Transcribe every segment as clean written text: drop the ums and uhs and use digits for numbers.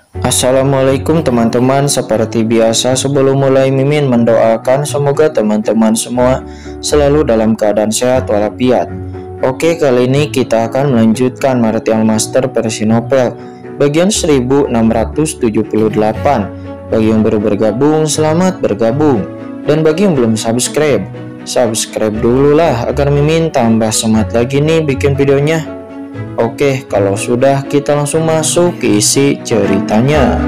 Assalamualaikum teman-teman, seperti biasa sebelum mulai Mimin mendoakan semoga teman-teman semua selalu dalam keadaan sehat walafiat. Oke, kali ini kita akan melanjutkan Martial Master versi novel bagian 1678. Bagi yang baru bergabung, selamat bergabung. Dan bagi yang belum subscribe dulu lah agar Mimin tambah semangat lagi nih bikin videonya. Oke, kalau sudah kita langsung masuk ke isi ceritanya.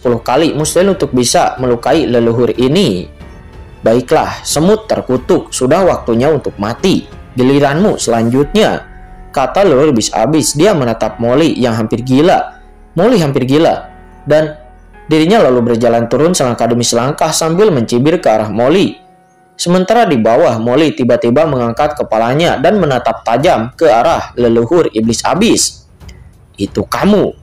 Puluh kali mustahil untuk bisa melukai leluhur ini. Baiklah, semut terkutuk, sudah waktunya untuk mati. Giliranmu selanjutnya, kata leluhur bis-abis. Dia menatap Molly yang hampir gila. Molly hampir gila, dan dirinya lalu berjalan turun selangkah demi selangkah sambil mencibir ke arah Molly. Sementara di bawah, Molly tiba-tiba mengangkat kepalanya dan menatap tajam ke arah leluhur iblis abis. Itu kamu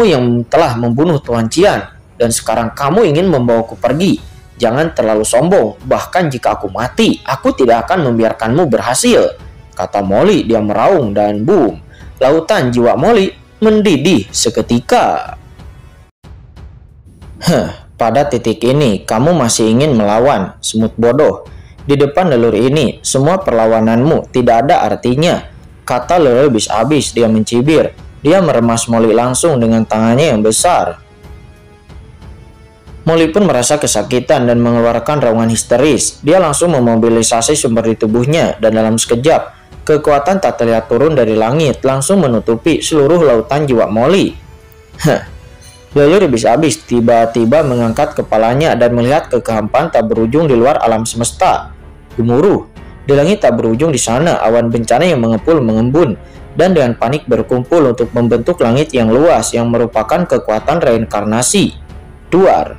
yang telah membunuh Tuan Qian, dan sekarang kamu ingin membawaku pergi. Jangan terlalu sombong, bahkan jika aku mati, aku tidak akan membiarkanmu berhasil, kata Molly. Dia meraung dan boom, lautan jiwa Molly mendidih seketika. Pada titik ini, kamu masih ingin melawan, semut bodoh. Di depan leluhur ini, semua perlawananmu tidak ada artinya, kata leluhur bis-abis. Dia mencibir. Dia meremas Molly langsung dengan tangannya yang besar. Molly pun merasa kesakitan dan mengeluarkan raungan histeris. Dia langsung memobilisasi sumber di tubuhnya, dan dalam sekejap, kekuatan tak terlihat turun dari langit langsung menutupi seluruh lautan jiwa Molly. Leluhur bis-abis tiba-tiba mengangkat kepalanya dan melihat ke kehampaan tak berujung di luar alam semesta. Gemuruh, di langit tak berujung di sana, awan bencana yang mengepul-mengembun dan dengan panik berkumpul untuk membentuk langit yang luas yang merupakan kekuatan reinkarnasi. Duar.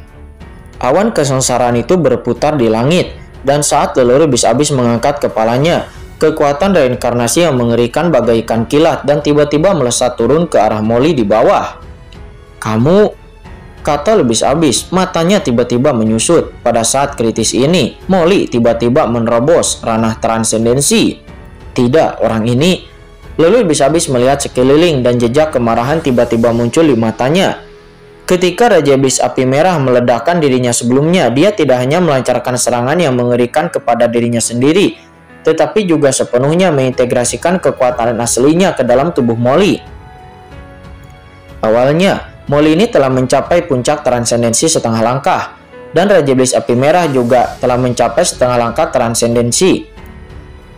Awan kesengsaraan itu berputar di langit, dan saat leluhur bis-abis mengangkat kepalanya, kekuatan reinkarnasi yang mengerikan bagaikan kilat dan tiba-tiba melesat turun ke arah Molly di bawah. Kamu, kata lebih abis, matanya tiba-tiba menyusut. Pada saat kritis ini, Molly tiba-tiba menerobos ranah transendensi. Tidak, orang ini. Lalu lebih abis melihat sekeliling dan jejak kemarahan tiba-tiba muncul di matanya. Ketika Raja Iblis Api Merah meledakkan dirinya sebelumnya, dia tidak hanya melancarkan serangan yang mengerikan kepada dirinya sendiri, tetapi juga sepenuhnya mengintegrasikan kekuatan aslinya ke dalam tubuh Molly. Awalnya, Molly ini telah mencapai puncak transendensi setengah langkah, dan Raja Iblis Api Merah juga telah mencapai setengah langkah transendensi.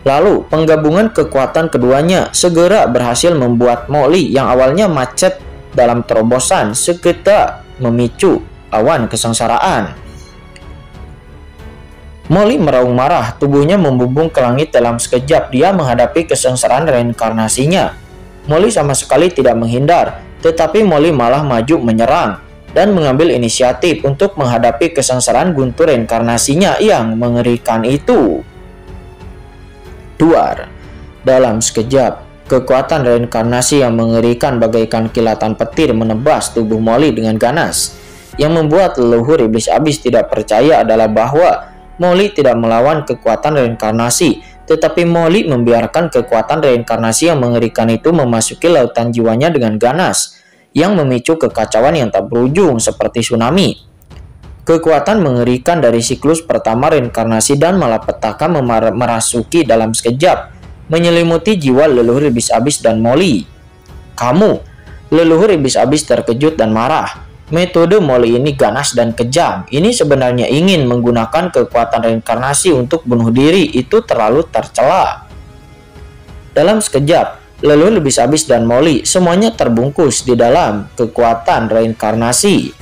Lalu, penggabungan kekuatan keduanya segera berhasil membuat Molly yang awalnya macet dalam terobosan segera memicu awan kesengsaraan. Molly meraung marah, tubuhnya membumbung ke langit dalam sekejap. Dia menghadapi kesengsaraan reinkarnasinya. Molly sama sekali tidak menghindar, tetapi Molly malah maju menyerang dan mengambil inisiatif untuk menghadapi kesengsaraan guntur reinkarnasinya yang mengerikan itu. Duar. Dalam sekejap, kekuatan reinkarnasi yang mengerikan bagaikan kilatan petir menebas tubuh Molly dengan ganas. Yang membuat leluhur iblis abis tidak percaya adalah bahwa Molly tidak melawan kekuatan reinkarnasi, tetapi Molly membiarkan kekuatan reinkarnasi yang mengerikan itu memasuki lautan jiwanya dengan ganas, yang memicu kekacauan yang tak berujung seperti tsunami. Kekuatan mengerikan dari siklus pertama reinkarnasi dan malapetaka merasuki dalam sekejap, menyelimuti jiwa leluhur iblis abis dan Molly. Kamu, leluhur iblis abis terkejut dan marah. Metode Molly ini ganas dan kejam. Ini sebenarnya ingin menggunakan kekuatan reinkarnasi untuk bunuh diri. Itu terlalu tercela. Dalam sekejap, leluhur iblis abis dan Molly semuanya terbungkus di dalam kekuatan reinkarnasi.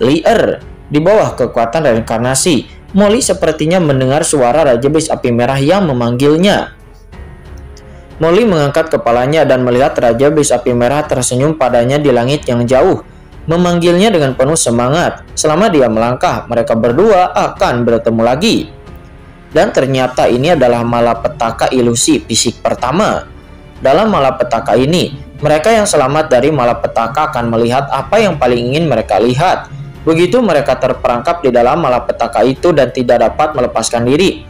Liar, di bawah kekuatan reinkarnasi, Molly sepertinya mendengar suara Raja Iblis Api Merah yang memanggilnya. Molly mengangkat kepalanya dan melihat Raja Iblis Api Merah tersenyum padanya di langit yang jauh, memanggilnya dengan penuh semangat. Selama dia melangkah, mereka berdua akan bertemu lagi. Dan ternyata ini adalah malapetaka ilusi fisik pertama. Dalam malapetaka ini, mereka yang selamat dari malapetaka akan melihat apa yang paling ingin mereka lihat. Begitu mereka terperangkap di dalam malapetaka itu dan tidak dapat melepaskan diri,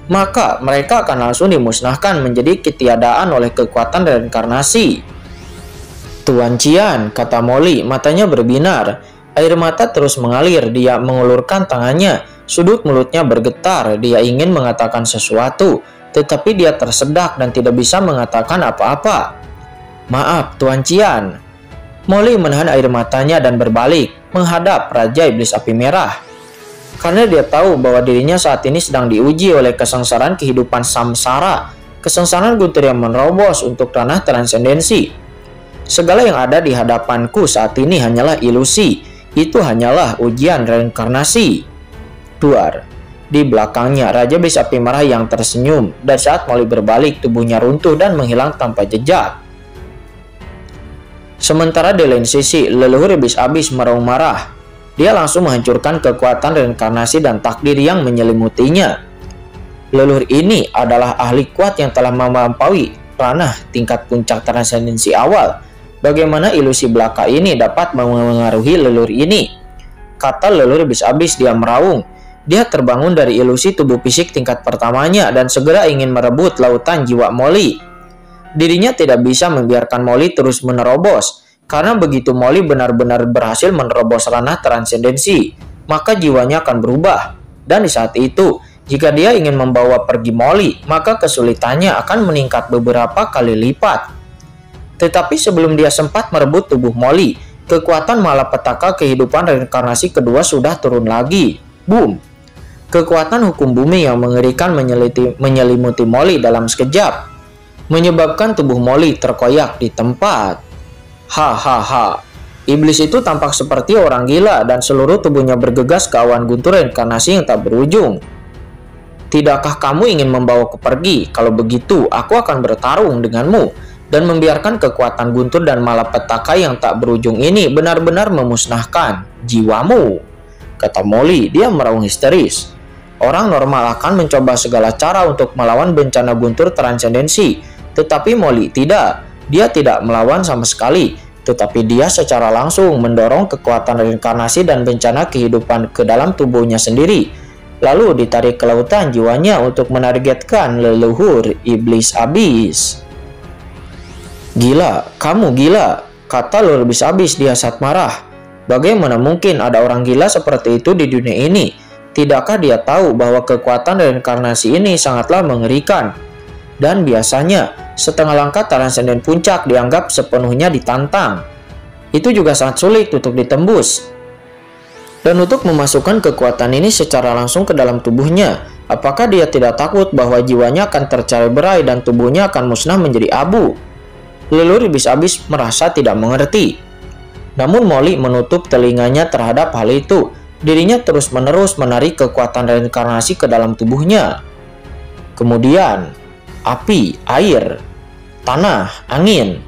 maka mereka akan langsung dimusnahkan menjadi ketiadaan oleh kekuatan reinkarnasi. Tuan Cian, kata Molly, matanya berbinar. Air mata terus mengalir, dia mengulurkan tangannya. Sudut mulutnya bergetar, dia ingin mengatakan sesuatu, tetapi dia tersedak dan tidak bisa mengatakan apa-apa. Maaf, Tuan Cian. Molly menahan air matanya dan berbalik, menghadap Raja Iblis Api Merah. Karena dia tahu bahwa dirinya saat ini sedang diuji oleh kesengsaraan kehidupan samsara, kesengsaraan guntur yang menerobos untuk ranah transendensi. Segala yang ada di hadapanku saat ini hanyalah ilusi, itu hanyalah ujian reinkarnasi. Duar. Di belakangnya Raja Iblis Api Merah yang tersenyum, dan saat Molly berbalik tubuhnya runtuh dan menghilang tanpa jejak. Sementara di lain sisi, leluhur Iblis Abis meraung marah. Dia langsung menghancurkan kekuatan reinkarnasi dan takdir yang menyelimutinya. Leluhur ini adalah ahli kuat yang telah melampaui ranah tingkat puncak transendensi awal. Bagaimana ilusi belaka ini dapat mengaruhi leluhur ini? Kata leluhur Iblis Abis, dia meraung. Dia terbangun dari ilusi tubuh fisik tingkat pertamanya dan segera ingin merebut lautan jiwa Molly. Dirinya tidak bisa membiarkan Molly terus menerobos, karena begitu Molly benar-benar berhasil menerobos ranah transendensi, maka jiwanya akan berubah. Dan di saat itu, jika dia ingin membawa pergi Molly, maka kesulitannya akan meningkat beberapa kali lipat. Tetapi sebelum dia sempat merebut tubuh Molly, kekuatan malapetaka kehidupan reinkarnasi kedua sudah turun lagi. Boom! Kekuatan hukum bumi yang mengerikan menyelimuti Molly dalam sekejap, menyebabkan tubuh Molly terkoyak di tempat. Hahaha. Iblis itu tampak seperti orang gila dan seluruh tubuhnya bergegas ke awan guntur reinkarnasi yang tak berujung. Tidakkah kamu ingin membawaku pergi? Kalau begitu, aku akan bertarung denganmu dan membiarkan kekuatan guntur dan malapetaka yang tak berujung ini benar-benar memusnahkan jiwamu. Kata Molly, dia meraung histeris. Orang normal akan mencoba segala cara untuk melawan bencana guntur transendensi, tetapi Molly tidak. Dia tidak melawan sama sekali, tetapi dia secara langsung mendorong kekuatan reinkarnasi dan bencana kehidupan ke dalam tubuhnya sendiri, lalu ditarik ke lautan jiwanya untuk menargetkan leluhur Iblis Abis. Gila, kamu gila, kata leluhur Iblis Abis, dia saat marah. Bagaimana mungkin ada orang gila seperti itu di dunia ini? Tidakkah dia tahu bahwa kekuatan reinkarnasi ini sangatlah mengerikan? Dan biasanya, setengah langkah transenden puncak dianggap sepenuhnya ditantang. Itu juga sangat sulit untuk ditembus. Dan untuk memasukkan kekuatan ini secara langsung ke dalam tubuhnya, apakah dia tidak takut bahwa jiwanya akan tercerai-berai dan tubuhnya akan musnah menjadi abu? Leluhur Iblis Abis merasa tidak mengerti. Namun Molly menutup telinganya terhadap hal itu. Dirinya terus-menerus menarik kekuatan reinkarnasi ke dalam tubuhnya. Kemudian, api, air, tanah, angin.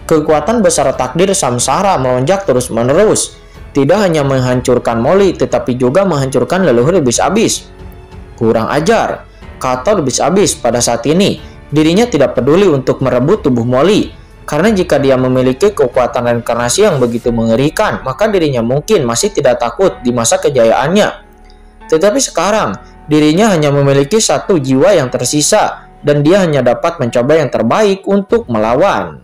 Kekuatan besar takdir samsara melonjak terus-menerus. Tidak hanya menghancurkan Molly, tetapi juga menghancurkan leluhur Iblis Abis. Kurang ajar, kata Iblis Abis pada saat ini. Dirinya tidak peduli untuk merebut tubuh Molly. Karena jika dia memiliki kekuatan reinkarnasi yang begitu mengerikan, maka dirinya mungkin masih tidak takut di masa kejayaannya. Tetapi sekarang, dirinya hanya memiliki satu jiwa yang tersisa, dan dia hanya dapat mencoba yang terbaik untuk melawan.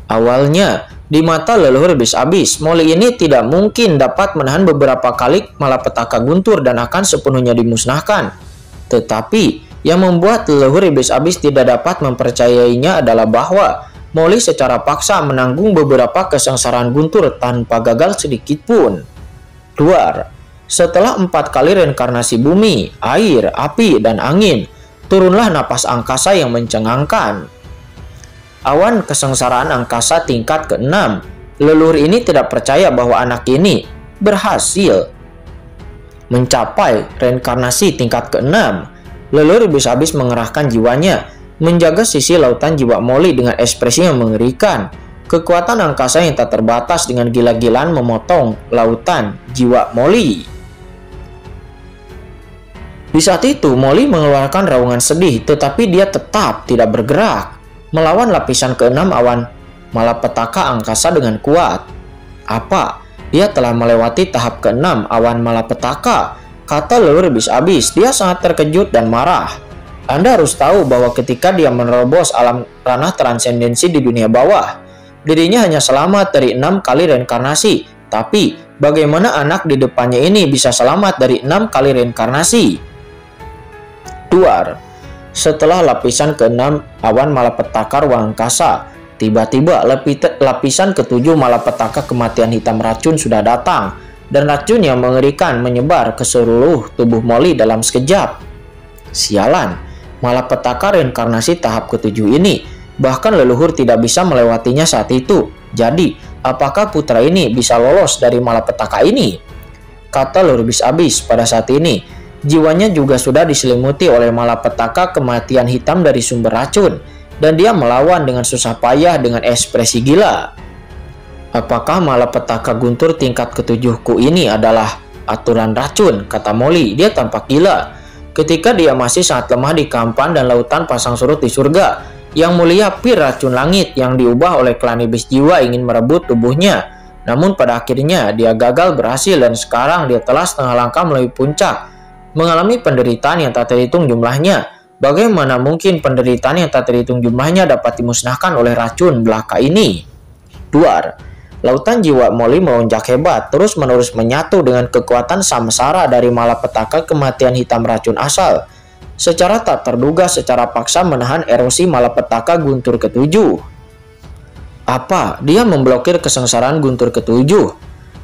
Awalnya, di mata leluhur Iblis Abis, Molly ini tidak mungkin dapat menahan beberapa kali malapetaka guntur dan akan sepenuhnya dimusnahkan. Tetapi, yang membuat leluhur Iblis Abis tidak dapat mempercayainya adalah bahwa Molly secara paksa menanggung beberapa kesengsaraan guntur tanpa gagal sedikit pun. Duar. Setelah 4 kali reinkarnasi bumi, air, api, dan angin, turunlah napas angkasa yang mencengangkan. Awan kesengsaraan angkasa tingkat ke-6. Leluhur ini tidak percaya bahwa anak ini berhasil mencapai reinkarnasi tingkat ke-6. Leluhur Iblis Abis mengerahkan jiwanya, menjaga sisi lautan jiwa Molly dengan ekspresi yang mengerikan. Kekuatan angkasa yang tak terbatas dengan gila-gilaan memotong lautan jiwa Molly. Di saat itu, Molly mengeluarkan raungan sedih, tetapi dia tetap tidak bergerak, melawan lapisan ke-6 awan malapetaka angkasa dengan kuat. Apa? Dia telah melewati tahap ke-6 awan malapetaka, kata leluhur Iblis Abis. Dia sangat terkejut dan marah. Anda harus tahu bahwa ketika dia menerobos alam ranah transendensi di dunia bawah, dirinya hanya selamat dari 6 kali reinkarnasi. Tapi, bagaimana anak di depannya ini bisa selamat dari 6 kali reinkarnasi? Duar. Setelah lapisan ke-6 awan malapetaka ruang angkasa, tiba-tiba lapisan ke-7 malapetaka kematian hitam racun sudah datang, dan racun yang mengerikan menyebar ke seluruh tubuh Molly dalam sekejap. Sialan, malapetaka reinkarnasi tahap ke-7 ini, bahkan leluhur tidak bisa melewatinya saat itu. Jadi, apakah putra ini bisa lolos dari malapetaka ini? Kata Leluhur Bis-Abis pada saat ini, jiwanya juga sudah diselimuti oleh malapetaka kematian hitam dari sumber racun, dan dia melawan dengan susah payah dengan ekspresi gila. Apakah malapetaka guntur tingkat ke-7ku ini adalah aturan racun? Kata Molly, dia tampak gila. Ketika dia masih sangat lemah di Kampan dan lautan pasang surut di surga, yang mulia Pir racun langit yang diubah oleh klan iblis jiwa ingin merebut tubuhnya. Namun pada akhirnya dia gagal berhasil dan sekarang dia telah setengah langkah melalui puncak, mengalami penderitaan yang tak terhitung jumlahnya. Bagaimana mungkin penderitaan yang tak terhitung jumlahnya dapat dimusnahkan oleh racun belaka ini? Duar. Lautan jiwa Molly melonjak hebat, terus-menerus menyatu dengan kekuatan samsara dari malapetaka kematian hitam racun asal. Secara tak terduga, secara paksa menahan erosi malapetaka guntur ke-7. Apa? Dia memblokir kesengsaraan guntur ke-7.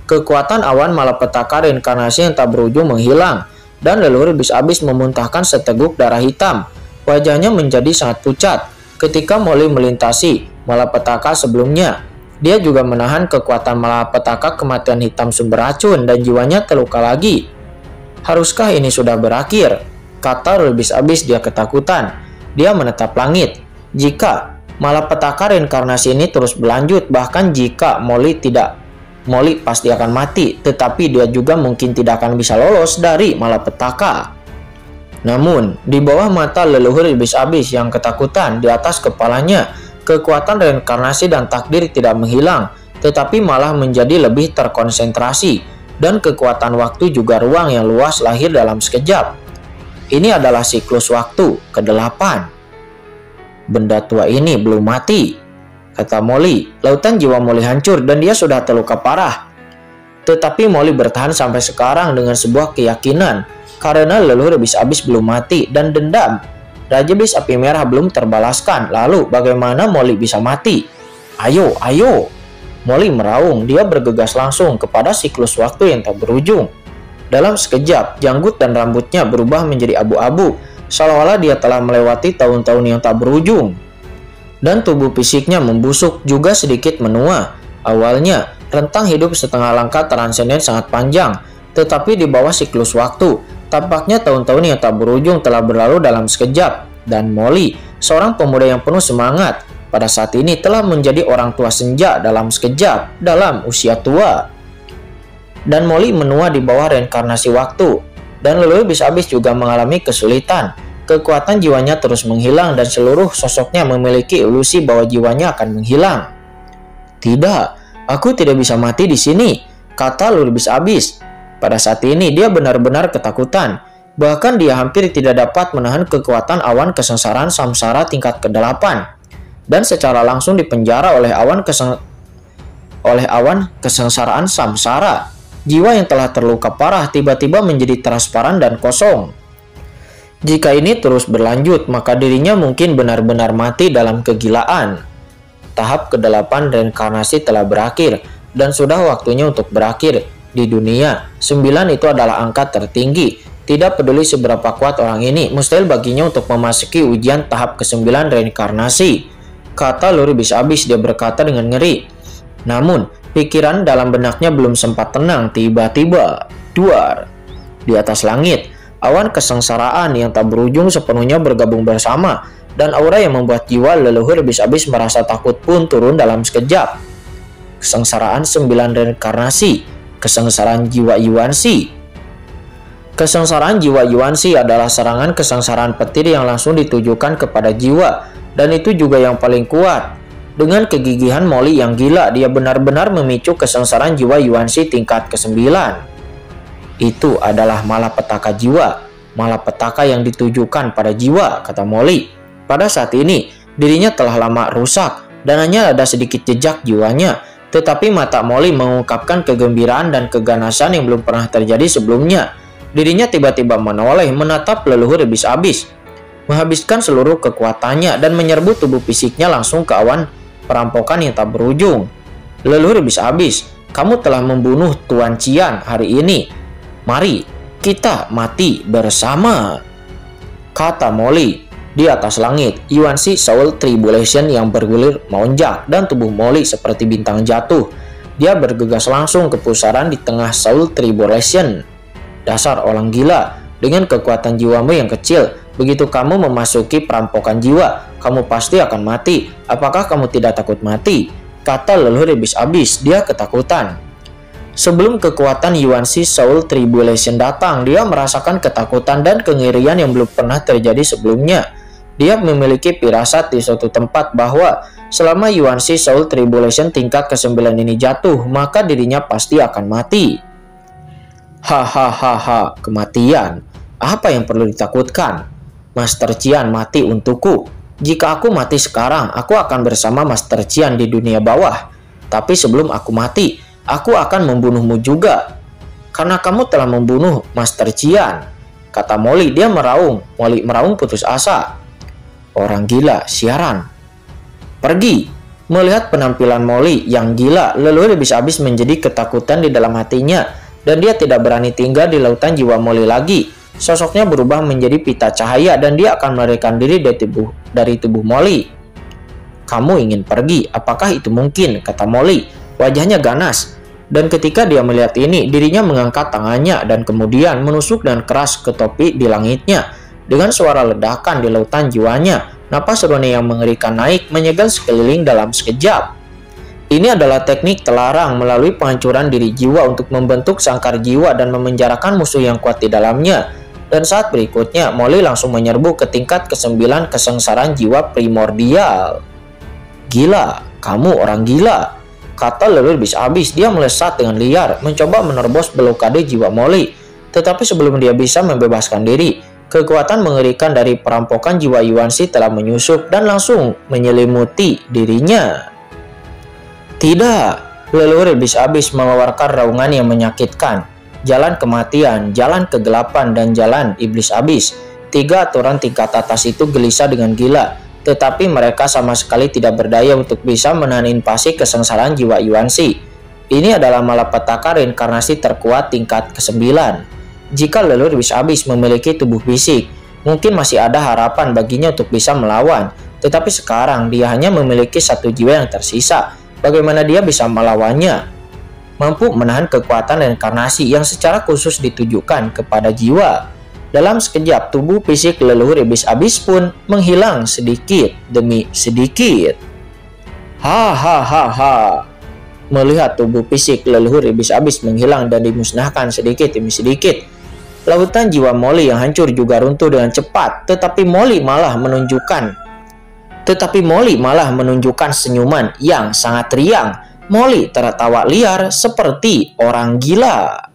Kekuatan awan malapetaka reinkarnasi yang tak berujung menghilang, dan leluhur Bis-Abis memuntahkan seteguk darah hitam. Wajahnya menjadi sangat pucat. Ketika Molly melintasi malapetaka sebelumnya, dia juga menahan kekuatan malapetaka kematian hitam sumber racun dan jiwanya terluka lagi. Haruskah ini sudah berakhir? Kata Leluhur Bis-Abis, dia ketakutan. Dia menatap langit. Jika malapetaka reinkarnasi ini terus berlanjut, bahkan jika Molly pasti akan mati, tetapi dia juga mungkin tidak akan bisa lolos dari malapetaka. Namun, di bawah mata leluhur Bis-Abis yang ketakutan, di atas kepalanya, kekuatan reinkarnasi dan takdir tidak menghilang, tetapi malah menjadi lebih terkonsentrasi, dan kekuatan waktu juga ruang yang luas lahir dalam sekejap. Ini adalah siklus waktu ke-8. Benda tua ini belum mati, kata Molly. Lautan jiwa Molly hancur dan dia sudah terluka parah. Tetapi Molly bertahan sampai sekarang dengan sebuah keyakinan, karena leluhur Bis-Abis belum mati dan dendam Raja Bis Api Merah belum terbalaskan. Lalu bagaimana Molly bisa mati? Ayo, ayo. Molly meraung. Dia bergegas langsung kepada siklus waktu yang tak berujung. Dalam sekejap, janggut dan rambutnya berubah menjadi abu-abu, seolah-olah dia telah melewati tahun-tahun yang tak berujung. Dan tubuh fisiknya membusuk juga sedikit menua. Awalnya, rentang hidup setengah langkah transenden sangat panjang, tetapi di bawah siklus waktu, tampaknya tahun-tahun yang tak berujung telah berlalu dalam sekejap, dan Molly, seorang pemuda yang penuh semangat, pada saat ini telah menjadi orang tua senja dalam sekejap, dalam usia tua. Dan Molly menua di bawah reinkarnasi waktu, dan leluhur Bis-Abis juga mengalami kesulitan. Kekuatan jiwanya terus menghilang dan seluruh sosoknya memiliki ilusi bahwa jiwanya akan menghilang. Tidak, aku tidak bisa mati di sini, kata leluhur Bis-Abis. Pada saat ini dia benar-benar ketakutan, bahkan dia hampir tidak dapat menahan kekuatan awan kesengsaraan samsara tingkat ke-8, dan secara langsung dipenjara oleh awan kesengsaraan samsara. Jiwa yang telah terluka parah tiba-tiba menjadi transparan dan kosong. Jika ini terus berlanjut, maka dirinya mungkin benar-benar mati dalam kegilaan. Tahap ke-8 reinkarnasi telah berakhir, dan sudah waktunya untuk berakhir. Di dunia, 9 itu adalah angka tertinggi. Tidak peduli seberapa kuat orang ini, mustahil baginya untuk memasuki ujian tahap ke-9 reinkarnasi. Kata leluhur Bis-Abis, dia berkata dengan ngeri. Namun, pikiran dalam benaknya belum sempat tenang. Tiba-tiba, duar. Di atas langit, awan kesengsaraan yang tak berujung sepenuhnya bergabung bersama, dan aura yang membuat jiwa leluhur Bis-Abis merasa takut pun turun dalam sekejap. Kesengsaraan 9 reinkarnasi. Kesengsaraan jiwa Yuanshi. Kesengsaraan jiwa Yuanshi adalah serangan kesengsaraan petir yang langsung ditujukan kepada jiwa, dan itu juga yang paling kuat. Dengan kegigihan Molly yang gila, dia benar-benar memicu kesengsaraan jiwa Yuanshi tingkat ke-9. Itu adalah malapetaka jiwa. malapetaka yang ditujukan pada jiwa, kata Molly. Pada saat ini, dirinya telah lama rusak dan hanya ada sedikit jejak jiwanya. Tetapi mata Molly mengungkapkan kegembiraan dan keganasan yang belum pernah terjadi sebelumnya. Dirinya tiba-tiba menoleh menatap leluhur iblis-abis, menghabiskan seluruh kekuatannya dan menyerbu tubuh fisiknya langsung ke awan perampokan yang tak berujung. Leluhur iblis-abis, kamu telah membunuh Tuan Qian hari ini. Mari kita mati bersama, kata Molly. Di atas langit, Yuanshi Soul Tribulation yang bergulir melonjak dan tubuh Molly seperti bintang jatuh. Dia bergegas langsung ke pusaran di tengah Soul Tribulation. Dasar orang gila, dengan kekuatan jiwamu yang kecil, begitu kamu memasuki perampokan jiwa, kamu pasti akan mati. Apakah kamu tidak takut mati? Kata leluhur iblis-abis, dia ketakutan. Sebelum kekuatan Yuanshi Soul Tribulation datang, dia merasakan ketakutan dan kengerian yang belum pernah terjadi sebelumnya. Dia memiliki firasat di suatu tempat bahwa selama Yuanshi Soul Tribulation tingkat ke-9 ini jatuh, maka dirinya pasti akan mati. Hahaha, kematian. Apa yang perlu ditakutkan? Master Qian mati untukku. Jika aku mati sekarang, aku akan bersama Master Qian di dunia bawah. Tapi sebelum aku mati, aku akan membunuhmu juga. Karena kamu telah membunuh Master Qian, kata Molly. Dia meraung. Molly meraung putus asa. Orang gila, siaran. Pergi. Melihat penampilan Molly yang gila, leluhur iblis-abis menjadi ketakutan di dalam hatinya. Dan dia tidak berani tinggal di lautan jiwa Molly lagi. Sosoknya berubah menjadi pita cahaya dan dia akan melarikan diri dari tubuh Molly. Kamu ingin pergi, apakah itu mungkin? Kata Molly. Wajahnya ganas. Dan ketika dia melihat ini, dirinya mengangkat tangannya dan kemudian menusuk dan keras ke topi di langitnya. Dengan suara ledakan di lautan jiwanya, napas Rune yang mengerikan naik menyegel sekeliling dalam sekejap. Ini adalah teknik terlarang melalui penghancuran diri jiwa untuk membentuk sangkar jiwa dan memenjarakan musuh yang kuat di dalamnya. Dan saat berikutnya, Molly langsung menyerbu ke tingkat ke-9 kesengsaraan jiwa primordial. Gila, kamu orang gila, kata leluhur iblis-abis. Dia melesat dengan liar, mencoba menerobos blokade jiwa Molly. Tetapi sebelum dia bisa membebaskan diri, kekuatan mengerikan dari perampokan jiwa Yuanshi telah menyusup dan langsung menyelimuti dirinya. Tidak, leluhur iblis-abis mengeluarkan raungan yang menyakitkan. Jalan kematian, jalan kegelapan, dan jalan iblis abis. 3 aturan tingkat atas itu gelisah dengan gila. Tetapi mereka sama sekali tidak berdaya untuk bisa menahan invasi kesengsaraan jiwa Yuanshi. Ini adalah malapetaka reinkarnasi terkuat tingkat ke-9. Jika leluhur iblis-abis memiliki tubuh fisik, mungkin masih ada harapan baginya untuk bisa melawan. Tetapi sekarang dia hanya memiliki 1 jiwa yang tersisa. Bagaimana dia bisa melawannya? Mampu menahan kekuatan reinkarnasi yang secara khusus ditujukan kepada jiwa. Dalam sekejap, tubuh fisik leluhur iblis-abis pun menghilang sedikit demi sedikit. Hahaha. Melihat tubuh fisik leluhur iblis-abis menghilang dan dimusnahkan sedikit demi sedikit, lautan jiwa Molly yang hancur juga runtuh dengan cepat. Tetapi Molly malah menunjukkan senyuman yang sangat riang. Molly tertawa liar seperti orang gila.